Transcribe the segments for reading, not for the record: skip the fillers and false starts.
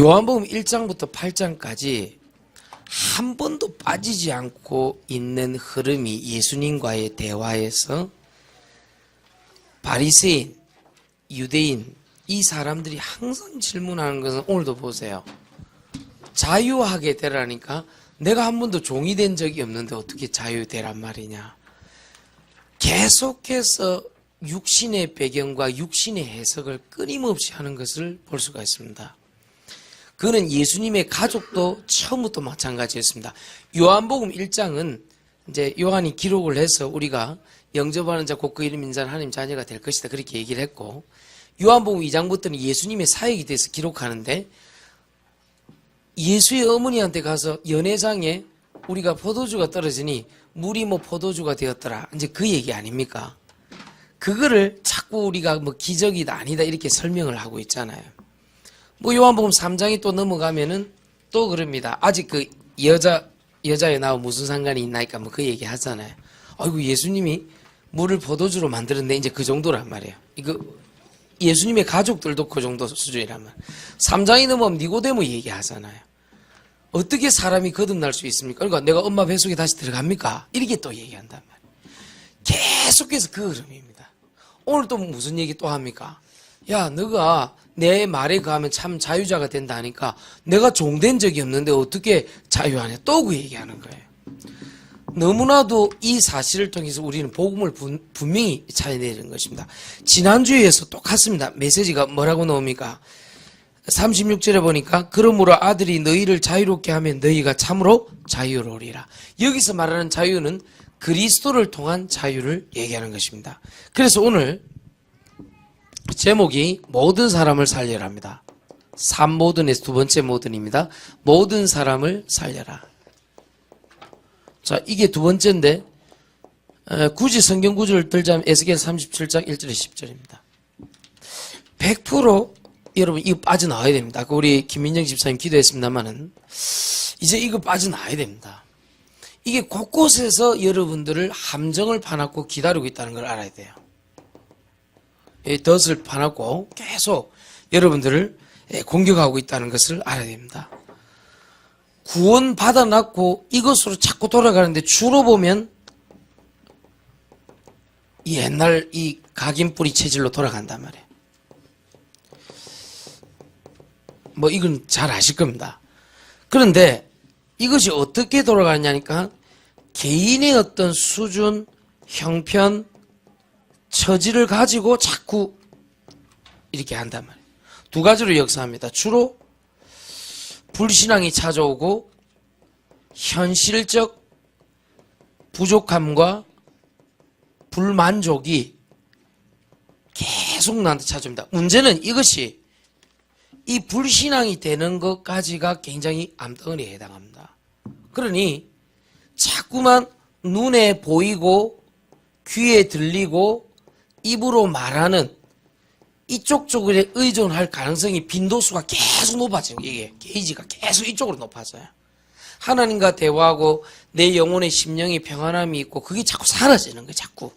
요한복음 1장부터 8장까지 한 번도 빠지지 않고 있는 흐름이 예수님과의 대화에서 바리새인, 유대인 이 사람들이 항상 질문하는 것은 오늘도 보세요. 자유하게 되라니까 내가 한 번도 종이 된 적이 없는데 어떻게 자유되란 말이냐. 계속해서 육신의 배경과 육신의 해석을 끊임없이 하는 것을 볼 수가 있습니다. 그는 예수님의 가족도 처음부터 마찬가지였습니다. 요한복음 1장은 이제 요한이 기록을 해서 우리가 영접하는 자 곧 그 이름 인자는 하나님 자녀가 될 것이다 그렇게 얘기를 했고, 요한복음 2장부터는 예수님의 사역에 대해서 기록하는데 예수의 어머니한테 가서 연회장에 우리가 포도주가 떨어지니 물이 뭐 포도주가 되었더라 이제 그 얘기 아닙니까? 그거를 자꾸 우리가 뭐 기적이다 아니다 이렇게 설명을 하고 있잖아요. 뭐 요한복음 3장이 또 넘어가면은 또 그럽니다. 아직 그 여자에 나와 무슨 상관이 있나니까 뭐 그 얘기 하잖아요. 아이고 예수님이 물을 포도주로 만들었네 이제 그 정도란 말이에요. 이거 예수님의 가족들도 그 정도 수준이란 말이에요. 3장이 넘어가면 니고데모 얘기하잖아요. 어떻게 사람이 거듭날 수 있습니까? 그러니까 내가 엄마 뱃속에 다시 들어갑니까? 이렇게 또 얘기한단 말이에요. 계속해서 그 흐름입니다. 오늘 또 무슨 얘기 또 합니까? 야, 너가 내 말에 거하면 참 자유자가 된다 하니까 내가 종된 적이 없는데 어떻게 자유하냐? 또 그 얘기하는 거예요. 너무나도 이 사실을 통해서 우리는 복음을 분명히 찾아내는 것입니다. 지난주에서 똑같습니다. 메시지가 뭐라고 나옵니까? 36절에 보니까 그러므로 아들이 너희를 자유롭게 하면 너희가 참으로 자유로우리라. 여기서 말하는 자유는 그리스도를 통한 자유를 얘기하는 것입니다. 그래서 오늘 제목이 모든 사람을 살려라 합니다. 3모든에서 두 번째 모든입니다. 모든 사람을 살려라. 자, 이게 두 번째인데 굳이 성경 구절을 들자면 에스겔 37장 1절에 10절입니다. 100% 여러분 이거 빠져나와야 됩니다. 아까 우리 김민정 집사님 기도했습니다마는 이제 이거 빠져나와야 됩니다. 이게 곳곳에서 여러분들을 함정을 파놨고 기다리고 있다는 걸 알아야 돼요. 덫을 파놨고 계속 여러분들을 공격하고 있다는 것을 알아야 됩니다. 구원 받아놨고 이것으로 자꾸 돌아가는데 주로 보면 이 옛날 이 각인뿌리 체질로 돌아간단 말이에요. 뭐 이건 잘 아실 겁니다. 그런데 이것이 어떻게 돌아가느냐니까 개인의 어떤 수준, 형편, 처지를 가지고 자꾸 이렇게 한단 말이에요. 두 가지로 역사합니다. 주로 불신앙이 찾아오고 현실적 부족함과 불만족이 계속 나한테 찾아옵니다. 문제는 이것이 이 불신앙이 되는 것까지가 굉장히 암덩어리에 해당합니다. 그러니 자꾸만 눈에 보이고 귀에 들리고 입으로 말하는 이쪽 쪽에 의존할 가능성이 빈도수가 계속 높아져요. 이게 게이지가 계속 이쪽으로 높아져요. 하나님과 대화하고 내 영혼의 심령이 평안함이 있고 그게 자꾸 사라지는 거예요. 자꾸.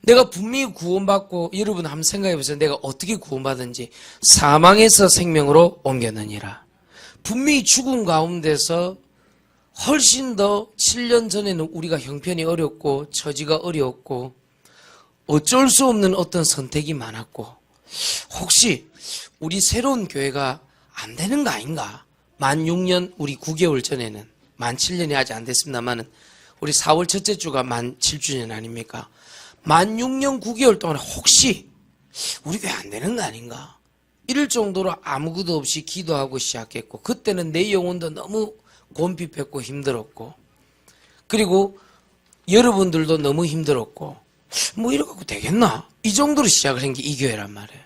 내가 분명히 구원받고 여러분 한번 생각해 보세요. 내가 어떻게 구원받은지. 사망에서 생명으로 옮겼느니라. 분명히 죽음 가운데서 훨씬 더 7년 전에는 우리가 형편이 어렵고 처지가 어려웠고 어쩔 수 없는 어떤 선택이 많았고 혹시 우리 새로운 교회가 안 되는 거 아닌가? 만 6년 우리 9개월 전에는 만 7년이 아직 안 됐습니다만은 우리 4월 첫째 주가 만 7주년 아닙니까? 만 6년 9개월 동안 혹시 우리 교회 안 되는 거 아닌가? 이럴 정도로 아무것도 없이 기도하고 시작했고 그때는 내 영혼도 너무 곤핍했고 힘들었고 그리고 여러분들도 너무 힘들었고 뭐 이래갖고 되겠나? 이 정도로 시작을 한 게 이 교회란 말이에요.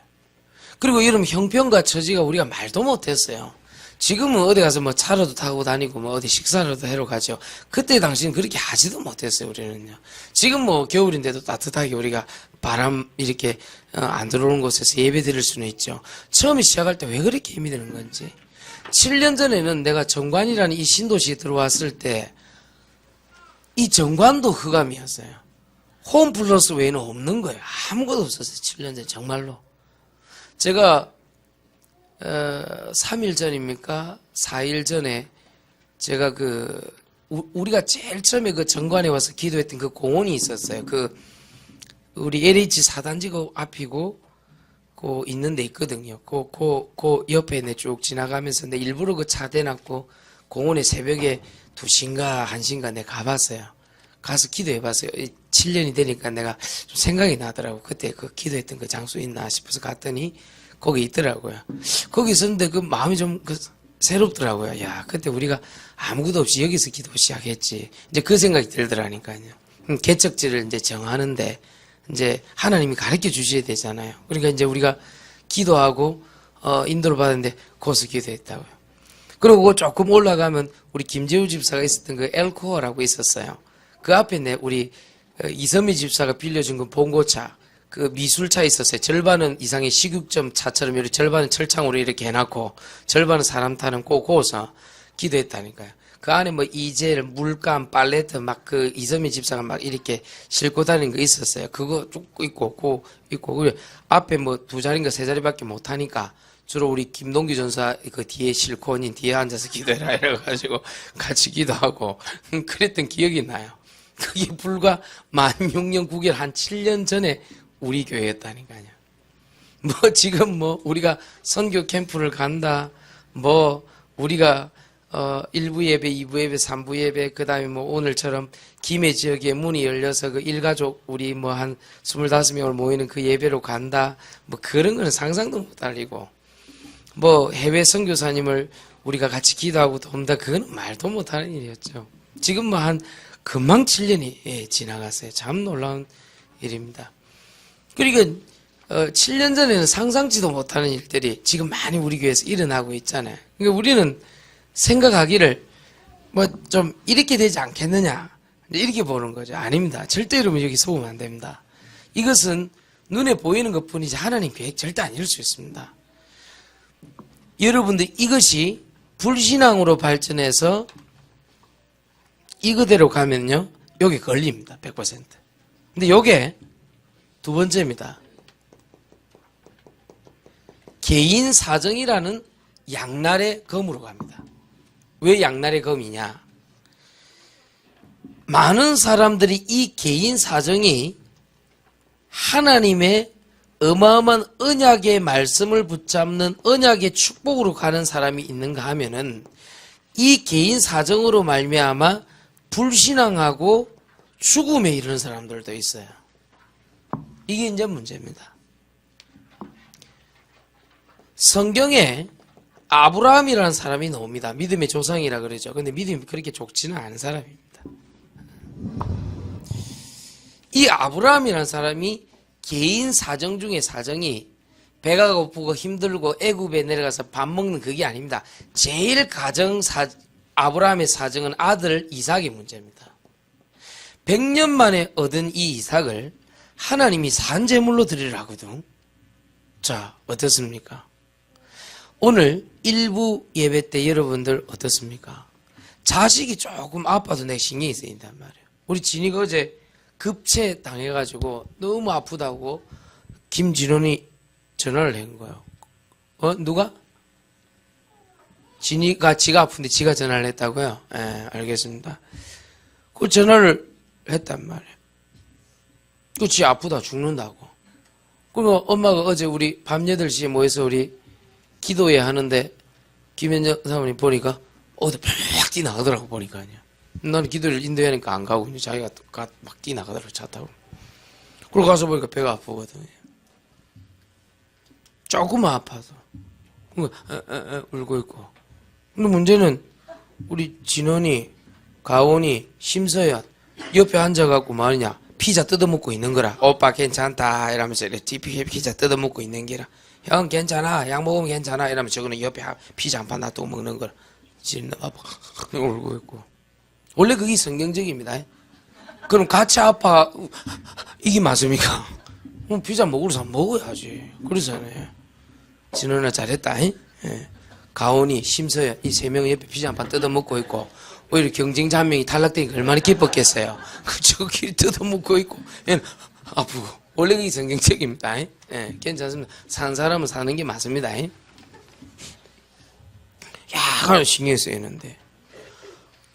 그리고 여러분 형편과 처지가 우리가 말도 못했어요. 지금은 어디 가서 뭐 차라도 타고 다니고 뭐 어디 식사라도 하러 가죠. 그때 당시는 그렇게 하지도 못했어요. 우리는요. 지금 뭐 겨울인데도 따뜻하게 우리가 바람 이렇게 안 들어오는 곳에서 예배 드릴 수는 있죠. 처음에 시작할 때 왜 그렇게 힘이 드는 건지. 7년 전에는 내가 정관이라는 이 신도시에 들어왔을 때 이 정관도 흑암이었어요. 홈플러스 외에는 없는 거예요. 아무것도 없었어요. 7년 전에 정말로. 제가 3일 전입니까? 4일 전에 제가 우리가 제일 처음에 그 정관에 와서 기도했던 그 공원이 있었어요. 우리 LH 4단지 앞이고, 있는 데 있거든요. 그 옆에 내 쭉 지나가면서 내 일부러 그 차 대놨고, 공원에 새벽에 2시인가 1시인가 내가 가봤어요. 가서 기도해봤어요. 7년이 되니까 내가 좀 생각이 나더라고. 그때 그 기도했던 그 장소 있나 싶어서 갔더니 거기 있더라고요. 거기 있었는데 그 마음이 좀 새롭더라고요. 야, 그때 우리가 아무것도 없이 여기서 기도 시작했지. 이제 그 생각이 들더라니까요. 개척지를 이제 정하는데 이제 하나님이 가르쳐 주셔야 되잖아요. 그러니까 이제 우리가 기도하고 인도를 받았는데 거기서 기도했다고요. 그리고 조금 올라가면 우리 김재우 집사가 있었던 그 엘코어라고 있었어요. 그 앞에 우리 이선미 집사가 빌려준 그 봉고차, 그 미술차 있었어요. 절반은 이상의 식육점 차처럼 이렇게 절반은 철창으로 이렇게 해놨고 절반은 사람 타는 거기서 기도했다니까요. 그 안에 뭐 이젤, 물감, 팔레트 막 그 이선미 집사가 막 이렇게 싣고 다니는 거 있었어요. 그거 쭉 있고 그리고 앞에 뭐 2자리인가 3자리밖에 못 하니까 주로 우리 김동규 전사 그 뒤에 실코님 뒤에 앉아서 기도해라 이래가지고 같이 기도하고 그랬던 기억이 나요. 그게 불과 만 6년 9개월 한 7년 전에 우리 교회였다니까요. 뭐 지금 뭐 우리가 선교 캠프를 간다, 뭐 우리가 1부 예배, 2부 예배, 3부 예배, 그 다음에 뭐 오늘처럼 김해 지역에 문이 열려서 그 일가족 우리 뭐 한 25명을 모이는 그 예배로 간다, 뭐 그런 거는 상상도 못 알리고, 뭐 해외 선교사님을 우리가 같이 기도하고 돕는다, 그건 말도 못하는 일이었죠. 지금 뭐 금방 7년이 지나갔어요. 참 놀라운 일입니다. 그러니까 7년 전에는 상상지도 못하는 일들이 지금 많이 우리 교회에서 일어나고 있잖아요. 그러니까 우리는 생각하기를 뭐 좀 이렇게 되지 않겠느냐 이렇게 보는 거죠. 아닙니다. 절대 여러분 여기 속으면 안 됩니다. 이것은 눈에 보이는 것뿐이지 하나님 계획 절대 아닐 수 있습니다. 여러분들 이것이 불신앙으로 발전해서 이거대로 가면요 여기 걸립니다. 100%. 근데 요게 두 번째입니다. 개인 사정이라는 양날의 검으로 갑니다. 왜 양날의 검이냐? 많은 사람들이 이 개인 사정이 하나님의 어마어마한 언약의 말씀을 붙잡는 언약의 축복으로 가는 사람이 있는가 하면은 이 개인 사정으로 말미암아 불신앙하고 죽음에 이르는 사람들도 있어요. 이게 이제 문제입니다. 성경에 아브라함이라는 사람이 나옵니다. 믿음의 조상이라 그러죠. 근데 믿음이 그렇게 좋지는 않은 사람입니다. 이 아브라함이라는 사람이 개인 사정 중에 사정이 배가 고프고 힘들고 애굽에 내려가서 밥 먹는 그게 아닙니다. 제일 아브라함의 사정은 아들 이삭의 문제입니다. 100년 만에 얻은 이 이삭을 하나님이 산제물로 드리려 하거든. 자, 어떻습니까? 오늘 일부 예배 때 여러분들 어떻습니까? 자식이 조금 아파도 내 신경이 쓰인단 말이에요. 우리 진이가 어제 급체 당해가지고 너무 아프다고 김진원이 전화를 한 거예요. 누가? 진이가 지가 아픈데 지가 전화를 했다고요? 예, 알겠습니다. 그 전화를 했단 말이에요. 지 아프다 죽는다고. 그리고 엄마가 어제 우리 밤 8시에 모여서 우리 기도회 하는데 김현정 사모님 보니까 어디 팍 뛰나가더라고 보니까요. 나는 기도를 인도하니까 안 가고 자기가 막 뛰나가더라고 차 타고. 그러고 가서 보니까 배가 아프거든요. 조금만 아파서 울고 있고. 근데 문제는 우리 진원이, 가온이, 심서연 옆에 앉아갖고 말이냐 피자 뜯어먹고 있는 거라. 오빠 괜찮다 이러면서 이렇게 피자 뜯어먹고 있는 게라. 형 괜찮아, 약 먹으면 괜찮아 이러면서 저거는 옆에 피자 한 판 놔두고 먹는 거라. 지는 아파 울고 있고. 원래 그게 성경적입니다. 그럼 같이 아파 이게 맞습니까? 피자 먹을 사람 먹어야지. 그러잖아요. 진원아 잘했다. 예. 가온이, 심서연 이 3명이 옆에 피자 한 판 뜯어먹고 있고 오히려 경쟁자 한 명이 탈락되니까 얼마나 기뻤겠어요. 저끼리 뜯어먹고 있고 얘는 아프고. 원래 그게 성경적입니다. 예, 괜찮습니다. 사는 사람은 사는 게 맞습니다. 하나 신경 쓰이는데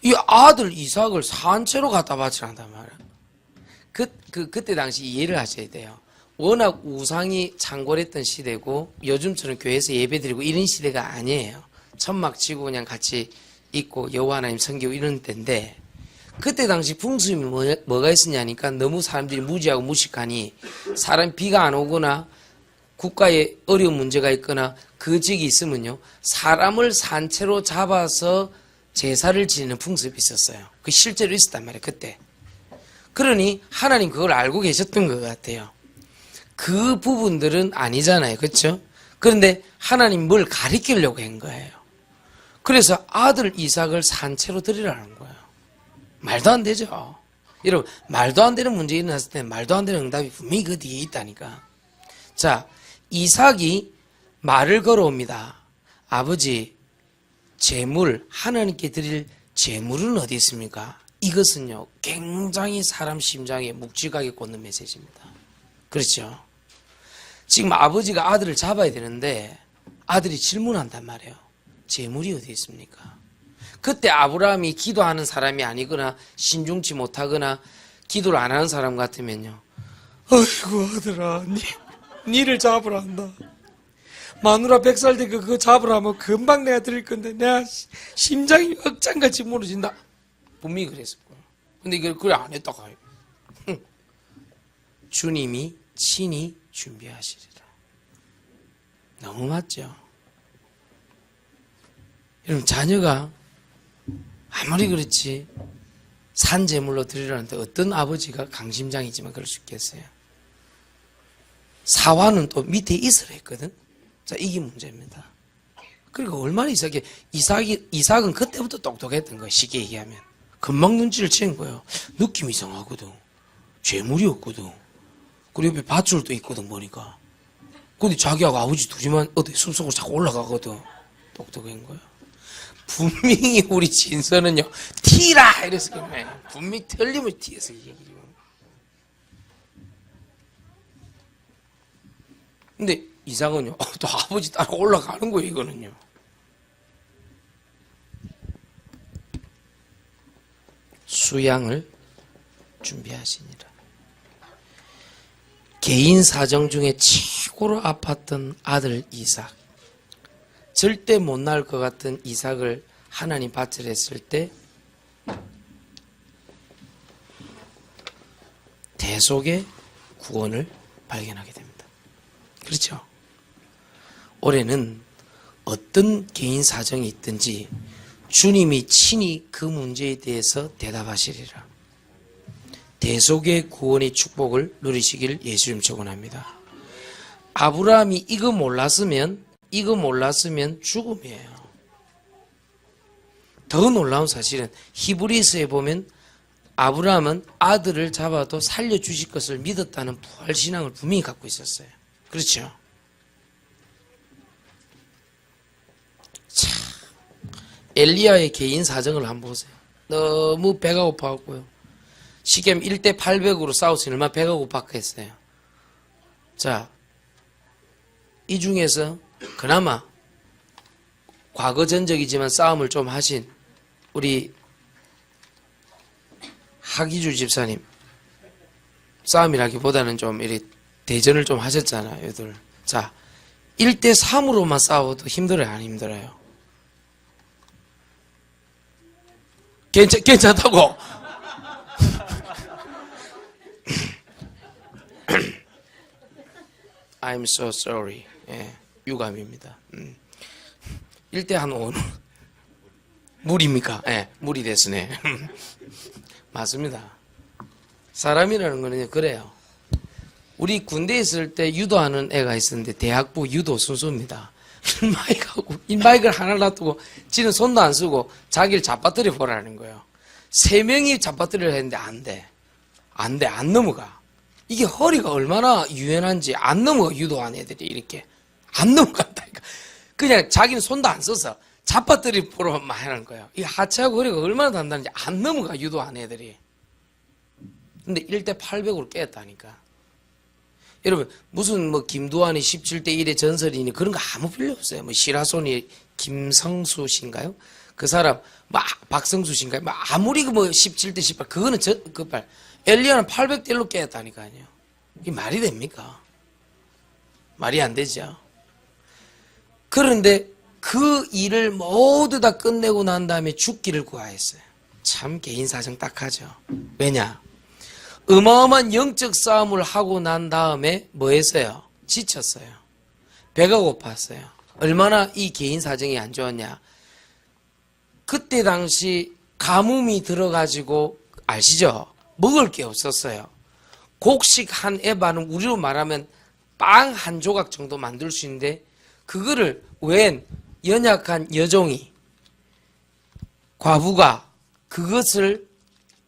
이 아들 이삭을 산채로 갖다 바치란단 말이야. 그때 당시 이해를 하셔야 돼요. 워낙 우상이 창궐했던 시대고 요즘처럼 교회에서 예배드리고 이런 시대가 아니에요. 천막 치고 그냥 같이 있고 여호와 하나님 섬기고 이런 때인데 그때 당시 풍습이 뭐가 있었냐니까 너무 사람들이 무지하고 무식하니 사람 비가 안 오거나 국가에 어려운 문제가 있거나 그 지역이 있으면요 사람을 산채로 잡아서 제사를 지내는 풍습이 있었어요. 그 실제로 있었단 말이에요. 그때. 그러니 하나님 그걸 알고 계셨던 것 같아요. 그 부분들은 아니잖아요. 그렇죠? 그런데 하나님 뭘 가리키려고 한 거예요. 그래서 아들 이삭을 산채로 드리라는 거예요. 말도 안 되죠. 여러분 말도 안 되는 문제 일어났을 때 말도 안 되는 응답이 분명히 그 뒤에 있다니까. 자, 이삭이 말을 걸어옵니다. 아버지, 제물, 하나님께 드릴 제물은 어디 있습니까? 이것은요 굉장히 사람 심장에 묵직하게 꽂는 메시지입니다. 그렇죠? 지금 아버지가 아들을 잡아야 되는데 아들이 질문한단 말이에요. 제물이 어디 있습니까? 그때 아브라함이 기도하는 사람이 아니거나 신중치 못하거나 기도를 안 하는 사람 같으면요 아이고 아들아 니를 잡으라 한다. 마누라 100살 되고 그거 잡으라 하면 금방 내가 드릴 건데 내가 심장이 억장같이 무너진다. 분명히 그랬을 거예요. 근데 이걸 그래 안 했다가 주님이 친히 준비하시리라. 너무 맞죠? 여러분 자녀가 아무리 그렇지 산제물로 드리라는데 어떤 아버지가 강심장이지만 그럴 수 있겠어요? 사화는 또 밑에 있으라 했거든. 자, 이게 문제입니다. 그리고 얼마나 이삭은 그때부터 똑똑했던 거예요. 쉽게 얘기하면. 금방 눈치를 채는 거예요. 느낌이 이상하거든. 재물이 없거든. 그리고 옆에 밧줄도 있거든, 보니까. 근데 자기하고 아버지 둘이만 어디 숲속으로 자꾸 올라가거든. 똑똑한 거예요. 분명히 우리 진서는요, 티라! 이래서 그래. 분명히 틀림을 티에서 얘기해요. 근데 이삭은요, 또 아버지 따라 올라가는 거예요, 이거는요. 수양을 준비하시니라. 개인 사정 중에 최고로 아팠던 아들 이삭. 절대 못 낳을 것 같은 이삭을 하나님 밭을 했을 때 대속의 구원을 발견하게 됩니다. 그렇죠? 올해는 어떤 개인 사정이 있든지 주님이 친히 그 문제에 대해서 대답하시리라. 대속의 구원의 축복을 누리시길 예수님 축원합니다. 아브라함이 이거 몰랐으면 죽음이에요. 더 놀라운 사실은 히브리서에 보면 아브라함은 아들을 잡아도 살려주실 것을 믿었다는 부활신앙을 분명히 갖고 있었어요. 그렇죠? 참, 엘리야의 개인 사정을 한번 보세요. 너무 배가 고파갖고요. 시겜 1대 800으로 싸우서 얼마나 배가 고팠겠어요. 자, 이 중에서 그나마 과거 전적이지만 싸움을 좀 하신 우리 하기주 집사님, 싸움이라기보다는 좀 이렇게 대전을 좀 하셨잖아요, 여들. 자, 1대 3으로만 싸워도 힘들어요, 안 힘들어요? 괜찮다고? I'm so sorry. 예, 유감입니다. 1대 한 5는 무리입니까? 예, 무리 됐으네. 맞습니다. 사람이라는 거는 그래요. 우리 군대에 있을 때 유도하는 애가 있었는데 대학부 유도 선수입니다. 마이크를 하나 놔두고 지는 손도 안 쓰고 자기를 잡아뜨려 보라는 거예요. 3명이 잡아뜨리려 했는데 안 돼. 안 넘어가. 이게 허리가 얼마나 유연한지 안 넘어가. 유도한 애들이 이렇게 안 넘어간다니까. 그냥 자기는 손도 안 써서 잡아뜨려 보러만 하는 거예요. 이 하체하고 허리가 얼마나 단단한지 안 넘어가. 유도한 애들이. 근데 1대 800으로 깼다니까. 여러분 무슨 뭐 김두한이 17대 1의 전설이니 그런 거 아무 필요 없어요. 뭐 시라손이 김성수 씨인가요? 그 사람, 박성수 씨인가요? 아무리 17대 18, 그거는 엘리야는 800대1로 깨었다니까요. 이게 말이 됩니까? 말이 안 되죠. 그런데 그 일을 모두 다 끝내고 난 다음에 죽기를 구하였어요. 참 개인 사정 딱하죠. 왜냐? 어마어마한 영적 싸움을 하고 난 다음에 뭐 했어요? 지쳤어요. 배가 고팠어요. 얼마나 이 개인 사정이 안 좋았냐? 그때 당시 가뭄이 들어가지고 아시죠? 먹을 게 없었어요. 곡식 한 에바는 우리로 말하면 빵 한 조각 정도 만들 수 있는데 그거를 웬 연약한 여종이 과부가 그것을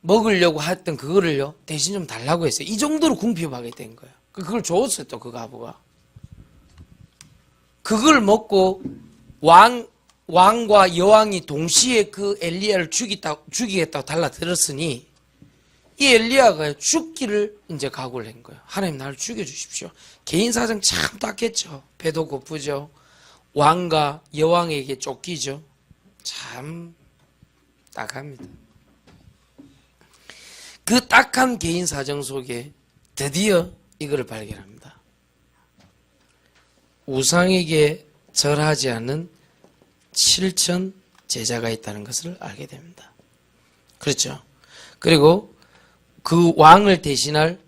먹으려고 했던 그거를요 대신 좀 달라고 했어요. 이 정도로 궁핍하게 된 거예요. 그걸 줬어요. 또 그 과부가 그걸 먹고 왕과 여왕이 동시에 그 엘리야를 죽이겠다고 달라들었으니 이 엘리야가 죽기를 이제 각오를 한 거예요. 하나님 나를 죽여주십시오. 개인 사정 참 딱했죠. 배도 고프죠. 왕과 여왕에게 쫓기죠. 참 딱합니다. 그 딱한 개인 사정 속에 드디어 이거를 발견합니다. 우상에게 절하지 않는 7천 제자가 있다는 것을 알게 됩니다. 그렇죠. 그리고 그 왕을 대신할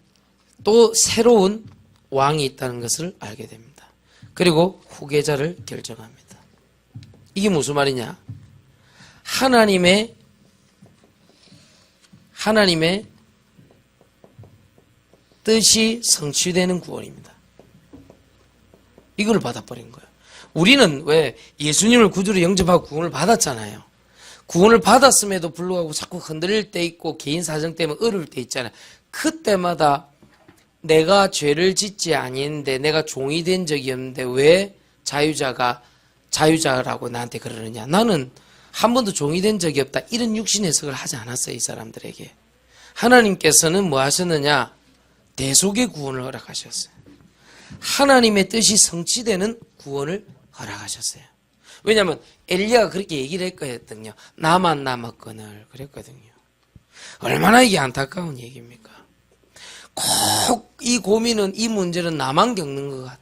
또 새로운 왕이 있다는 것을 알게 됩니다. 그리고 후계자를 결정합니다. 이게 무슨 말이냐? 하나님의 뜻이 성취되는 구원입니다. 이걸 받아버린 거예요. 우리는 왜 예수님을 구주로 영접하고 구원을 받았잖아요. 구원을 받았음에도 불구하고 자꾸 흔들릴 때 있고 개인 사정 때문에 어려울 때 있잖아요. 그때마다 내가 죄를 짓지 아니했는데 내가 종이 된 적이 없는데 왜 자유자라고 나한테 그러느냐. 나는 한 번도 종이 된 적이 없다. 이런 육신 해석을 하지 않았어요. 이 사람들에게. 하나님께서는 뭐 하셨느냐. 대속의 구원을 허락하셨어요. 하나님의 뜻이 성취되는 구원을 허락하셨어요. 왜냐하면 엘리야가 그렇게 얘기를 했거든요. 나만 남았거늘 그랬거든요. 얼마나 이게 안타까운 얘기입니까? 꼭 이 고민은 이 문제는 나만 겪는 것 같아.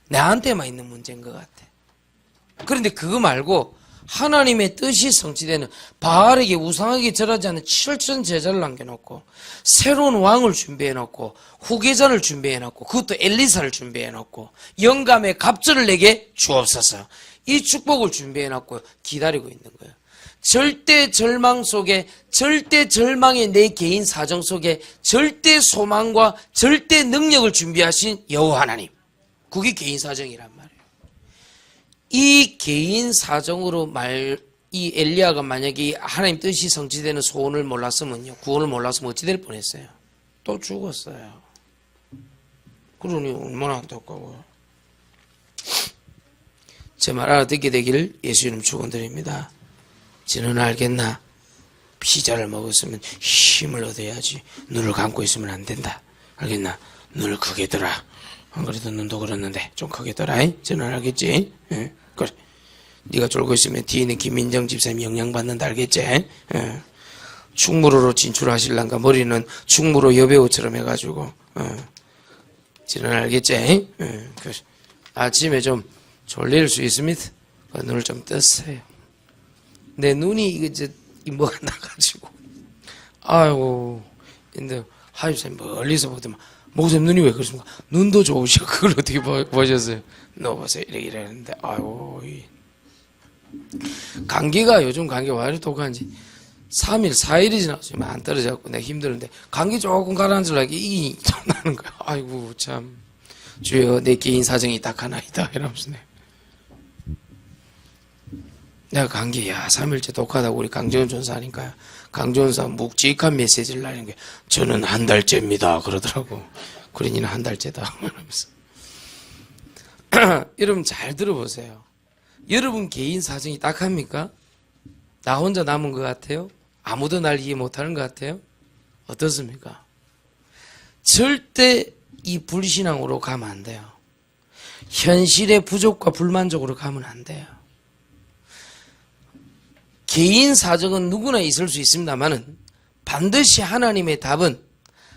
나한테만 있는 문제인 것 같아. 그런데 그거 말고 하나님의 뜻이 성취되는 바알에게 우상에게 절하지 않는 7천 제자를 남겨놓고 새로운 왕을 준비해놓고 후계자를 준비해놓고 그것도 엘리사를15영감의 갑절을 내게 주옵소서. 이 축복을 준비해놨고 기다리고 있는 거예요. 절대 절망 속에 절대 절망의 내 개인 사정 속에 절대 소망과 절대 능력을 준비하신 여호와 하나님. 그게 개인 사정이란 말이에요. 이 개인 사정으로 이 엘리야가 만약에 하나님 뜻이 성취되는 소원을 몰랐으면요. 구원을 몰랐으면 어찌 될 뻔했어요. 또 죽었어요. 그러니 얼마나 안타까워요. 제 말 알아듣게 되기를 예수님 축원드립니다. 너는 알겠나? 피자를 먹었으면 힘을 얻어야지. 눈을 감고 있으면 안 된다. 알겠나? 눈을 크게 떠라. 안 그래도 눈도 그렇는데 좀 크게 떠라. 너는 알겠지? 응? 그래. 네가 졸고 있으면 뒤에 있는 김민정 집사님이 영향받는다. 알겠지? 충무로로 진출하실란가? 머리는 충무로 여배우처럼 해가지고. 너는 알겠지? 그래. 아침에 좀 졸릴 수 있습니다. 눈을 좀 떴어요. 내 눈이 뭐가 나가지고. 아이고. 근데 하입사님 멀리서 보더만 목사님 눈이 왜 그러십니까? 눈도 좋으시고 그걸 어떻게 보셨어요? 너 보세요. 이러는데 아이고. 감기가 요즘 감기가 왜 이렇게 독한지 3일, 4일이 지나서 안 떨어져갖고 내가 힘드는데 감기 조금 가라앉으려고 이게 나는 거야. 아이고 참. 주여 내 개인 사정이 딱하나이다 이러면서 내가 감기 3일째 독하다고 우리 강재원 전사하니까요. 강재원 전사 묵직한 메시지를 날리는 게 저는 한 달째입니다 그러더라고. 그러니는 한 달째다 이러면서. 여러분 잘 들어보세요. 여러분 개인 사정이 딱합니까? 나 혼자 남은 것 같아요? 아무도 날 이해 못하는 것 같아요? 어떻습니까? 절대 이 불신앙으로 가면 안 돼요. 현실의 부족과 불만족으로 가면 안 돼요. 개인 사정은 누구나 있을 수 있습니다만은 반드시 하나님의 답은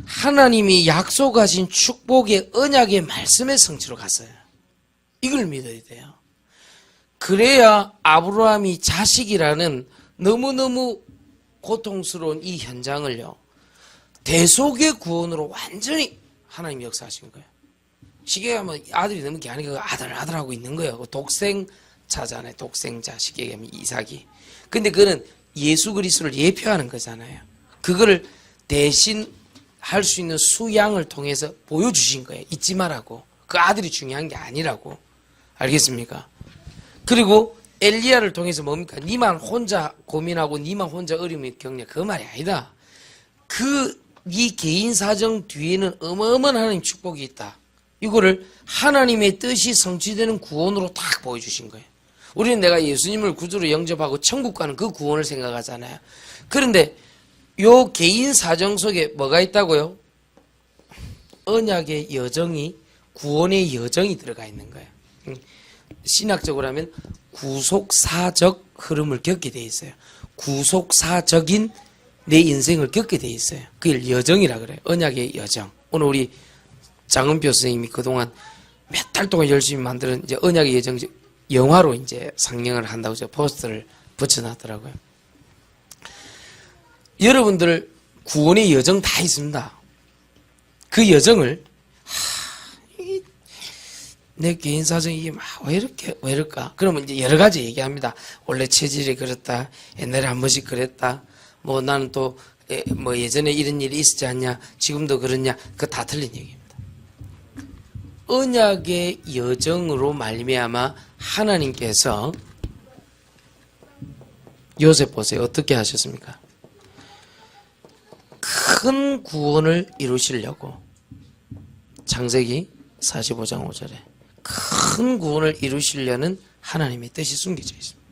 하나님이 약속하신 축복의 언약의 말씀의 성취로 갔어요. 이걸 믿어야 돼요. 그래야 아브라함이 자식이라는 너무너무 고통스러운 이 현장을요, 대속의 구원으로 완전히 하나님이 역사하신 거예요. 시계에 가면 아들이 넘은 게 아니고 아들하고 있는 거예요. 독생자잖아요. 독생자. 시계에 가면 이삭이. 근데 그거는 예수 그리스도를 예표하는 거잖아요. 그거를 대신 할 수 있는 수양을 통해서 보여주신 거예요. 잊지 말라고. 그 아들이 중요한 게 아니라고. 알겠습니까? 그리고 엘리야를 통해서 뭡니까? 니만 혼자 고민하고 니만 혼자 어려움을 겪냐. 그 말이 아니다. 이 개인 사정 뒤에는 어마어마한 하나님 축복이 있다. 이거를 하나님의 뜻이 성취되는 구원으로 딱 보여주신 거예요. 우리는 내가 예수님을 구주로 영접하고 천국 가는 그 구원을 생각하잖아요. 그런데 요 개인 사정 속에 뭐가 있다고요? 언약의 여정이, 구원의 여정이 들어가 있는 거예요. 신학적으로 하면 구속사적 흐름을 겪게 돼 있어요. 구속사적인 내 인생을 겪게 돼 있어요. 그걸 여정이라 그래요. 언약의 여정. 오늘 우리 장은표 선생님이 그동안 몇 달 동안 열심히 만드는 이제 언약의 여정 영화로 이제 상영을 한다고 저 포스터를 붙여놨더라고요. 여러분들 구원의 여정 다 있습니다. 그 여정을 내 개인 사정이 이게 왜 이럴까? 그러면 이제 여러 가지 얘기합니다. 원래 체질이 그렇다. 옛날에 한 번씩 그랬다. 뭐 나는 또 뭐 예전에 이런 일이 있었지 않냐? 지금도 그렇냐? 그거 다 틀린 얘기입니다. 언약의 여정으로 말미암아 하나님께서 요셉 보세요. 어떻게 하셨습니까? 큰 구원을 이루시려고 창세기 45장 5절에 큰 구원을 이루시려는 하나님의 뜻이 숨겨져 있습니다.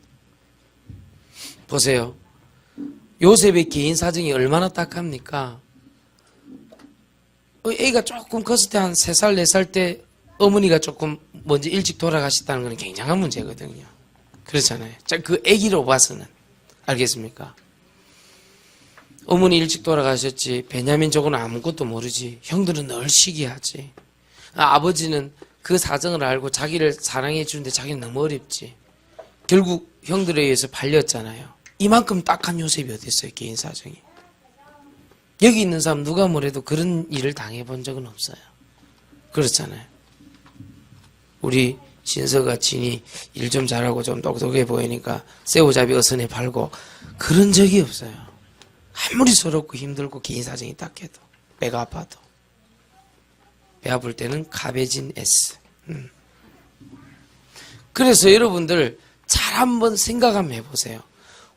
보세요. 요셉의 개인 사정이 얼마나 딱합니까? 애가 조금 컸을 때 한 3살, 4살 때 어머니가 조금 먼저 일찍 돌아가셨다는 건 굉장한 문제거든요. 그렇잖아요. 그 애기로 봐서는. 알겠습니까? 어머니 일찍 돌아가셨지. 베냐민 저거는 아무것도 모르지. 형들은 늘 시기하지. 아버지는 그 사정을 알고 자기를 사랑해 주는데 자기는 너무 어렵지. 결국 형들에 의해서 팔렸잖아요. 이만큼 딱한 요셉이 어디 있어요, 개인 사정이. 여기 있는 사람 누가 뭐래도 그런 일을 당해본 적은 없어요. 그렇잖아요. 우리 신서가 진이 일 좀 잘하고 좀 똑똑해 보이니까 새우잡이 어선에 팔고 그런 적이 없어요. 아무리 서럽고 힘들고 개인 사정이 딱해도 배가 아파도 배 아플 때는 카베진 S. 그래서 여러분들 잘 한번 생각 한번 해보세요.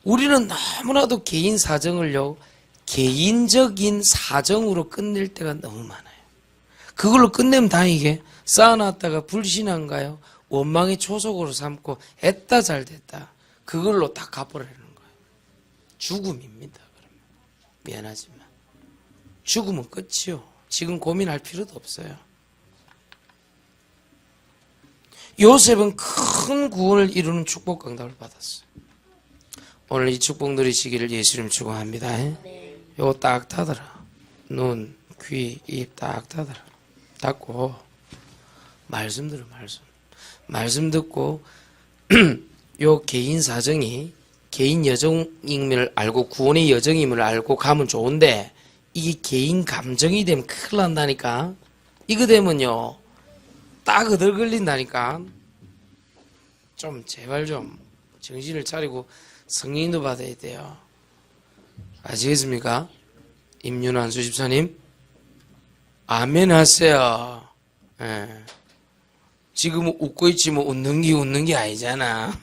우리는 너무나도 개인 사정을요, 개인적인 사정으로 끝낼 때가 너무 많아요. 그걸로 끝내면 다행이게 쌓아놨다가 불신한가요? 원망의 초석으로 삼고 했다 잘 됐다. 그걸로 딱 갚아내는 거예요. 죽음입니다. 그러면. 미안하지만. 죽음은 끝이요. 지금 고민할 필요도 없어요. 요셉은 큰 구원을 이루는 축복 응답을 받았어요. 오늘 이 축복 누리시기를 예수님 축원합니다. 요거 딱 닫아라. 눈, 귀, 입 딱 닫아라. 닫고 말씀 들어 말씀 듣고 요 개인 사정이 개인 여정임을 알고 구원의 여정임을 알고 가면 좋은데 이게 개인 감정이 되면 큰일 난다니까. 이거 되면요 딱 어들 걸린다니까. 좀 제발 좀 정신을 차리고 성령도 받아야 돼요. 아시겠습니까? 임윤환 수집사님 아멘 하세요. 예. 지금 웃고 있지 뭐 웃는 게 아니잖아.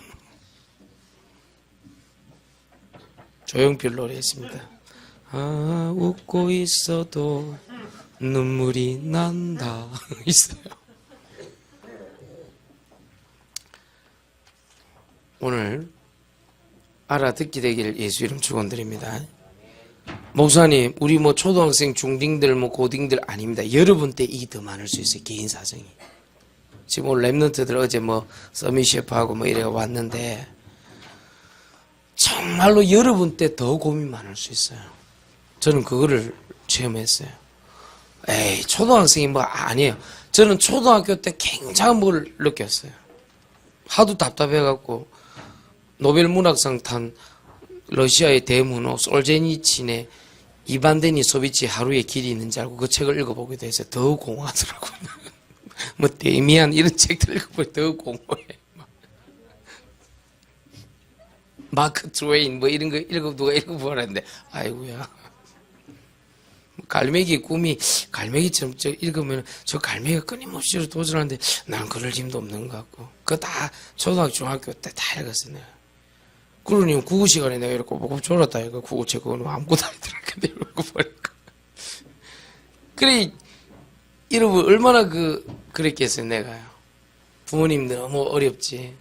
조용필 노래했습니다. 아 웃고 있어도 눈물이 난다. 있어요. 오늘 알아듣게 되기를 예수 이름 축원드립니다. 목사님, 우리 뭐 초등학생, 중딩들, 뭐 고딩들 아닙니다. 여러분 때 이게 더 많을 수 있어요. 개인 사정이. 지금 오늘 랩런트들 어제 뭐 서밋 셰프하고 뭐 이래 왔는데 정말로 여러분 때 더 고민 많을 수 있어요. 저는 그거를 체험했어요. 에이, 초등학생이 뭐 아니에요. 저는 초등학교 때 굉장한 걸 느꼈어요. 하도 답답해갖고 노벨 문학상 탄 러시아의 대문호 솔제니친의 이반데니 소비치 하루의 길이 있는지 알고 그 책을 읽어보게 돼서 더 공허하더라고요. 뭐 데미안 이런 책들 읽어보면 더 공허해. 마크 트웨인 뭐 이런 거 누가 읽어보라는데 아이고야. 갈매기 꿈이 갈매기처럼 저 읽으면 저 갈매기가 끊임없이 도전하는데 난 그럴 힘도 없는 것 같고 그거 다 초등학교 중학교 때 다 읽었어요. 내가. 그러니 국어 시간에 내가 이렇게 보고 졸았다 이거 국어책 그거는 아무것도 아니더라. 근데 이러고 보니까 그래 여러분 얼마나 그랬겠어요. 내가요. 부모님 너무 어렵지.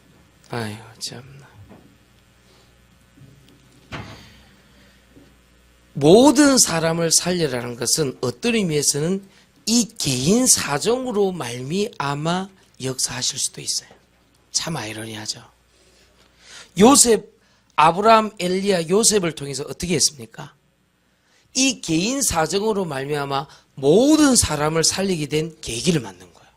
아이고 참나. 모든 사람을 살려라는 것은 어떤 의미에서는 이 개인 사정으로 말미암아 역사하실 수도 있어요. 참 아이러니하죠. 요셉, 아브라함, 엘리야, 요셉을 통해서 어떻게 했습니까? 이 개인 사정으로 말미암아 모든 사람을 살리게 된 계기를 만든 거예요.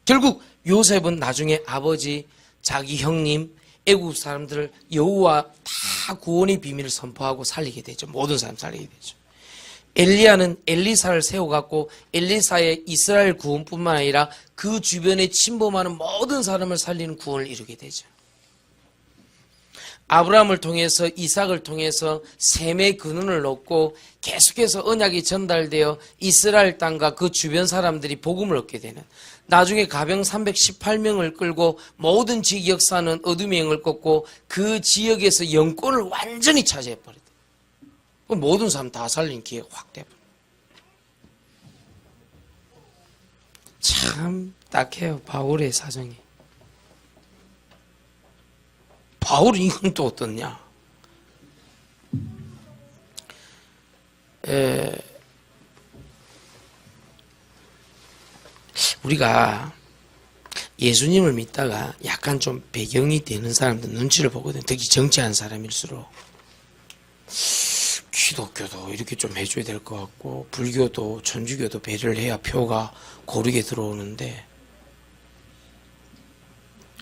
결국 요셉은 나중에 아버지, 자기 형님, 애국 사람들을 여호와 다 구원의 비밀을 선포하고 살리게 되죠. 모든 사람 살리게 되죠. 엘리야는 엘리사를 세워갖고 엘리사의 이스라엘 구원뿐만 아니라 그 주변에 침범하는 모든 사람을 살리는 구원을 이루게 되죠. 아브라함을 통해서 이삭을 통해서 셈의 근원을 얻고 계속해서 언약이 전달되어 이스라엘 땅과 그 주변 사람들이 복음을 얻게 되는, 나중에 가병 318명을 끌고 모든 지역 역사는 어둠의 영을 꺾고 그 지역에서 영권을 완전히 차지해버렸다. 모든 사람 다 살린 기회가 확 돼버려. 참 딱해요. 바울의 사정이. 바울은 이건 또 어떻냐? 우리가 예수님을 믿다가 약간 좀 배경이 되는 사람들 눈치를 보거든. 특히 정치한 사람일수록. 기독교도 이렇게 좀 해줘야 될 것 같고 불교도 천주교도 배려를 해야 표가 고르게 들어오는데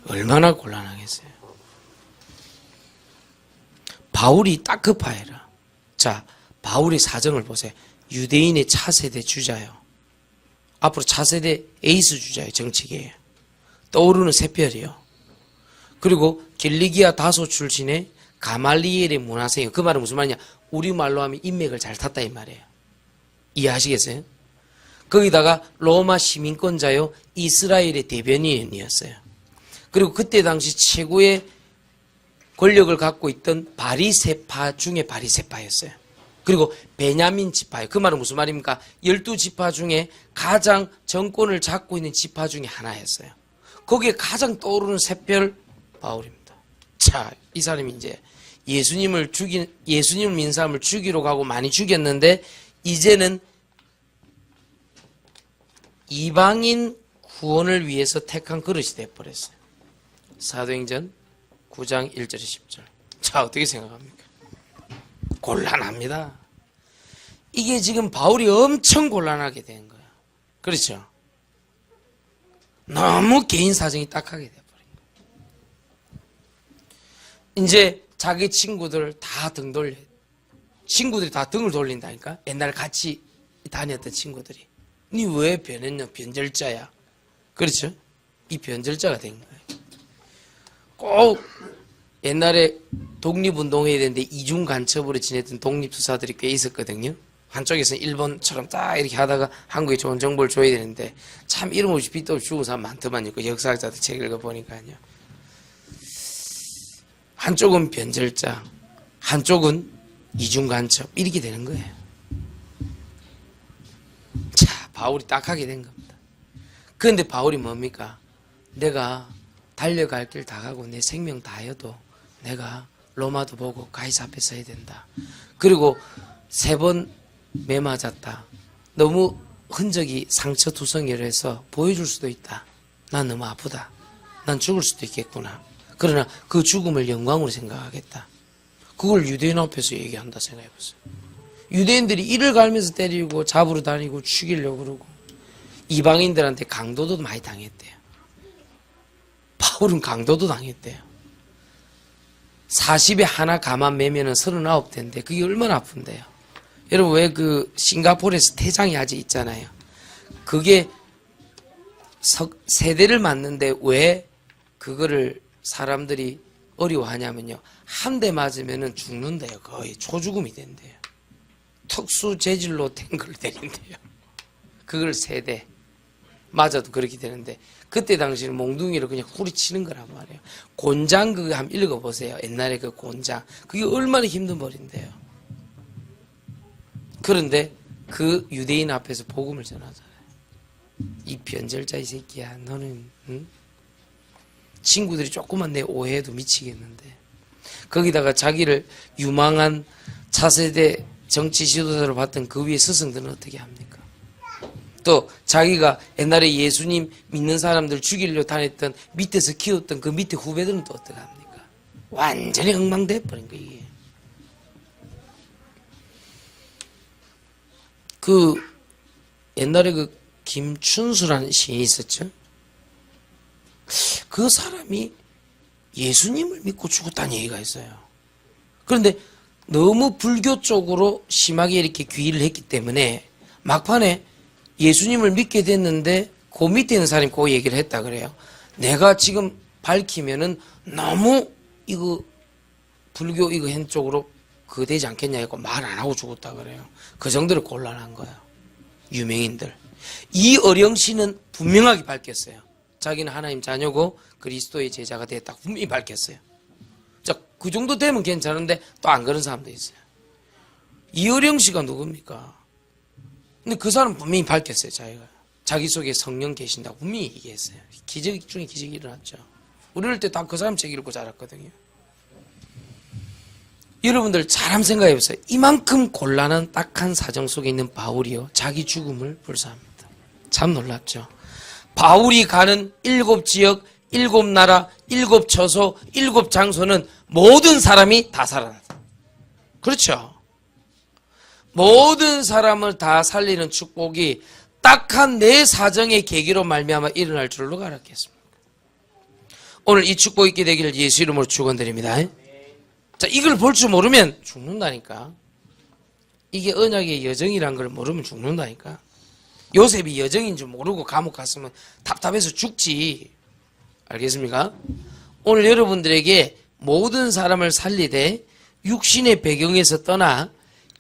얼마나 곤란하겠어요. 바울이 딱 급하해라. 자, 바울의 사정을 보세요. 유대인의 차세대 주자요. 앞으로 차세대 에이스 주자예요. 정치계에. 떠오르는 새별이요. 그리고 길리기아 다소 출신의 가말리엘의 문화생이요. 그 말은 무슨 말이냐? 우리말로 하면 인맥을 잘 탔다 이 말이에요. 이해하시겠어요? 거기다가 로마 시민권자요. 이스라엘의 대변인이었어요. 그리고 그때 당시 최고의 권력을 갖고 있던 바리새파 중에 바리새파였어요. 그리고 베냐민 지파예요. 그 말은 무슨 말입니까? 12지파 중에 가장 정권을 잡고 있는 지파 중에 하나였어요. 거기에 가장 떠오르는 새별 바울입니다. 자, 이 사람이 이제 예수님을 믿는 사람을 죽이러 가고 많이 죽였는데 이제는 이방인 구원을 위해서 택한 그릇이 되어버렸어요. 사도행전 9장 1절 10절. 자, 어떻게 생각합니까? 곤란합니다. 이게 지금 바울이 엄청 곤란하게 된 거예요. 그렇죠? 너무 개인 사정이 딱하게 돼버린 거예요. 이제 자기 친구들 다 등 돌려. 친구들이 다 등을 돌린다니까? 옛날에 같이 다녔던 친구들이. 니 왜 변했냐? 변절자야. 그렇죠? 이 변절자가 된 거예요. 꼭 옛날에 독립운동해야 되는데 이중 간첩으로 지냈던 독립투사들이 꽤 있었거든요. 한쪽에서는 일본처럼 딱 이렇게 하다가 한국에 좋은 정보를 줘야 되는데 참 이름 없이 빚도 없이 죽은 사람 많더만요. 그 역사학자들 책 읽어보니까요. 한쪽은 변절자, 한쪽은 이중 간첩 이렇게 되는 거예요. 자, 바울이 딱하게 된 겁니다. 그런데 바울이 뭡니까? 내가 달려갈 길 다 가고 내 생명 다여도 내가 로마도 보고 가이사 앞에 서야 된다. 그리고 3번 매 맞았다. 너무 흔적이 상처투성이를 해서 보여줄 수도 있다. 난 너무 아프다. 난 죽을 수도 있겠구나. 그러나 그 죽음을 영광으로 생각하겠다. 그걸 유대인 앞에서 얘기한다 생각해보세요. 유대인들이 이를 갈면서 때리고 잡으러 다니고 죽이려고 그러고 이방인들한테 강도도 많이 당했대요. 바울은 강도도 당했대요. 40에 하나 가만 매면은 39대인데 그게 얼마나 아픈데요. 여러분 왜 그 싱가포르에서 태장이 아직 있잖아요. 그게 세대를 맞는데 왜 그거를 사람들이 어려워하냐면요. 한 대 맞으면은 죽는데요. 거의 초죽음이 된대요. 특수 재질로 된 걸 때린대요. 그걸 세대 맞아도 그렇게 되는데 그때 당시는 몽둥이로 그냥 후리치는 거란 말이에요. 곤장 그거 한번 읽어보세요. 옛날에 그 곤장 그게 얼마나 힘든 벌인데요. 그런데 그 유대인 앞에서 복음을 전하잖아요. 이 변절자 이 새끼야 너는 응? 친구들이 조금만 내 오해해도 미치겠는데 거기다가 자기를 유망한 차세대 정치 지도자로 봤던 그 위에 스승들은 어떻게 합니까? 또 자기가 옛날에 예수님 믿는 사람들 죽이려 다녔던 밑에서 키웠던 그 밑에 후배들은 또 어떻게 합니까? 완전히 엉망돼버린 거예요. 이게. 그 옛날에 그 김춘수라는 시인이 있었죠. 그 사람이 예수님을 믿고 죽었다는 얘기가 있어요. 그런데 너무 불교 쪽으로 심하게 이렇게 귀의를 했기 때문에 막판에 예수님을 믿게 됐는데 그 밑에 있는 사람이 그 얘기를 했다 그래요. 내가 지금 밝히면은 너무 이거 불교 이거 한 쪽으로 그거 되지 않겠냐 했고 말 안 하고 죽었다 그래요. 그 정도로 곤란한 거예요. 유명인들. 이 어령씨는 분명하게 밝혔어요. 자기는 하나님 자녀고 그리스도의 제자가 됐다고 분명히 밝혔어요. 자, 그 정도 되면 괜찮은데 또 안 그런 사람도 있어요. 이어령 씨가 누굽니까? 근데 그 사람 분명히 밝혔어요. 자기 속에 성령 계신다고 분명히 얘기했어요. 기적 중에 기적이 일어났죠. 우리 어릴 때 다 그 사람 책 읽고 자랐거든요. 여러분들 잘 한번 생각해보세요. 이만큼 곤란한 딱한 사정 속에 있는 바울이요 자기 죽음을 불사합니다. 참 놀랍죠. 바울이 가는 7지역 7나라 7처소 7장소는 모든 사람이 다 살아났다. 그렇죠. 모든 사람을 다 살리는 축복이 딱한 내 사정의 계기로 말미암아 일어날 줄로 알았겠습니다. 오늘 이 축복 있게 되기를 예수 이름으로 축원드립니다. 자, 이걸 볼 줄 모르면 죽는다니까. 이게 언약의 여정이란 걸 모르면 죽는다니까. 요셉이 여정인 줄 모르고 감옥 갔으면 답답해서 죽지. 알겠습니까? 오늘 여러분들에게 모든 사람을 살리되 육신의 배경에서 떠나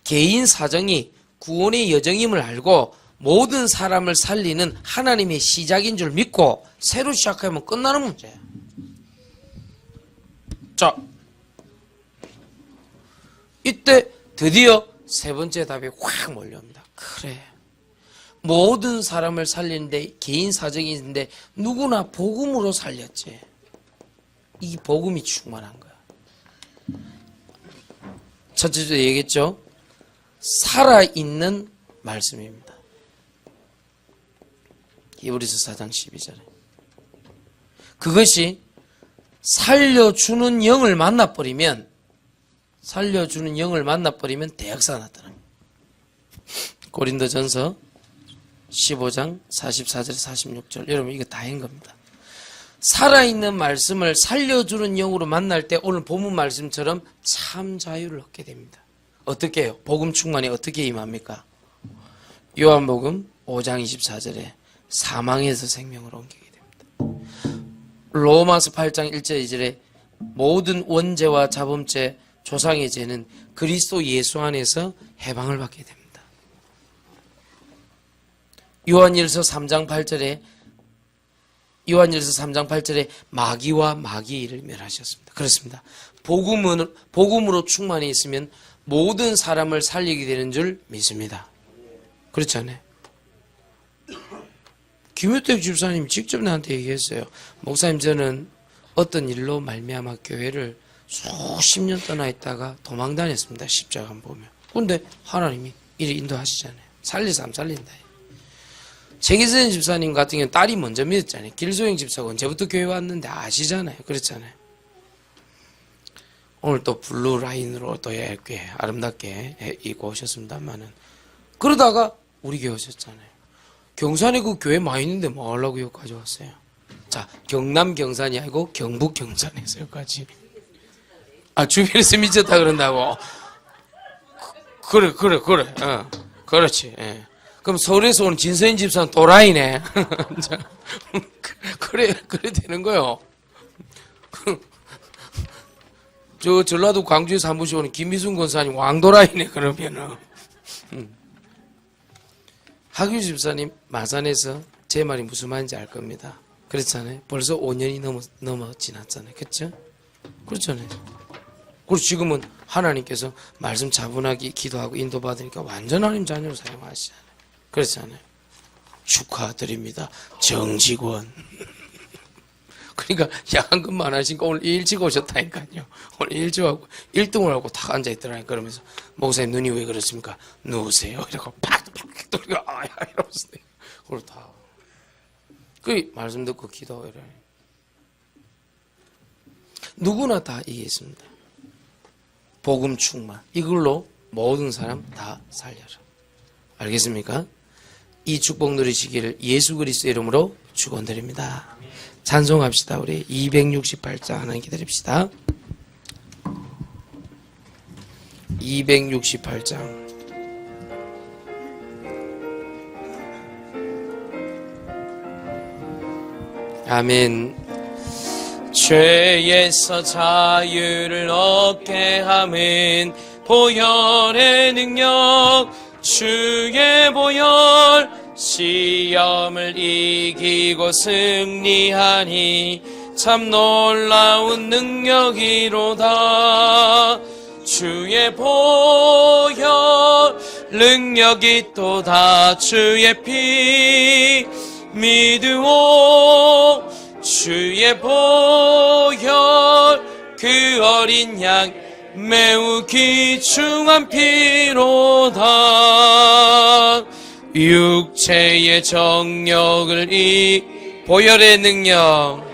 개인 사정이 구원의 여정임을 알고 모든 사람을 살리는 하나님의 시작인 줄 믿고 새로 시작하면 끝나는 문제야. 자, 이때 드디어 세 번째 답이 확 몰려옵니다. 그래. 모든 사람을 살리는데 개인 사정이 있는데 누구나 복음으로 살렸지. 이 복음이 충만한 거야. 첫째도 얘기했죠. 살아있는 말씀입니다. 히브리서 4장 12절에. 그것이 살려주는 영을 만나버리면 대역사가 나타납니다. 고린도전서 15장 44절 46절 여러분 이거 다 한 겁니다. 살아있는 말씀을 살려주는 영으로 만날 때 오늘 본문 말씀처럼 참 자유를 얻게 됩니다. 어떻게 해요? 복음 충만이 어떻게 임합니까? 요한복음 5장 24절에 사망에서 생명으로 옮기게 됩니다. 로마서 8장 1절 2절에 모든 원죄와 자범죄 조상의 죄는 그리스도 예수 안에서 해방을 받게 됩니다. 요한일서 3장 8절에 마귀와 마귀의 일을 멸하셨습니다. 그렇습니다. 복음으로 충만히 있으면 모든 사람을 살리게 되는 줄 믿습니다. 그렇지 않아요? 김효택 집사님이 직접 나한테 얘기했어요. 목사님 저는 어떤 일로 말미암아 교회를 수십 년 떠나 있다가 도망 다녔습니다. 십자가 보면. 그런데 하나님이 이리 인도하시잖아요. 살릴 사람 살린다. 최기선 집사님 같은 경우는 딸이 먼저 믿었잖아요. 길소영 집사가 언제부터 교회 왔는데 아시잖아요. 그렇잖아요. 오늘 또 블루 라인으로 또 꽤 아름답게 입고 오셨습니다만은 그러다가 우리 교회 오셨잖아요. 경산에 그 교회 많이 있는데 뭐 하려고 여기까지 왔어요? 자, 경남 경산이 아니고 경북 경산에서 여기까지. 아, 주변에서 미쳤다 그런다고. 그래. 그렇지. 예. 그럼 서울에서 온 진서인 집사는 또라이네. 그래 되는 거요. 저 전라도 광주에서 한 번씩 오는 김미순 권사님 왕도라이네 그러면은. 하규 집사님 마산에서 제 말이 무슨 말인지 알 겁니다. 그렇잖아요. 벌써 5년이 넘어 지났잖아요. 그렇죠? 그렇잖아요. 그리고 지금은 하나님께서 말씀 차분하게 기도하고 인도받으니까 완전 하나님 자녀로 사용하시잖아요. 그렇잖아요. 축하드립니다. 정직원. 그러니까 야간근무 안 하시니까 오늘 일찍 오셨다니까요. 오늘 일찍 하고 1등을 하고 탁 앉아있더라니까. 그러면서 목사님 눈이 왜 그렇습니까? 누우세요. 이러고 팍 돌리고 아야 이러면서 그걸 다 그 말씀 듣고 기도해라. 누구나 다 이게 있습니다. 복음 충만 이걸로 모든 사람 다 살려라. 알겠습니까? 이 축복 누리시기를 예수 그리스도의 이름으로 축원드립니다. 찬송합시다. 우리 268장 하나님 기다립시다. 268장. 아멘. 죄에서 자유를 얻게 함은 보혈의 능력 주의 보혈 시험을 이기고 승리하니 참 놀라운 능력이로다. 주의 보혈 능력이 또다. 주의 피 믿으오. 주의 보혈 그 어린 양 매우 귀중한 피로다. 육체의 정욕을 보혈의 능력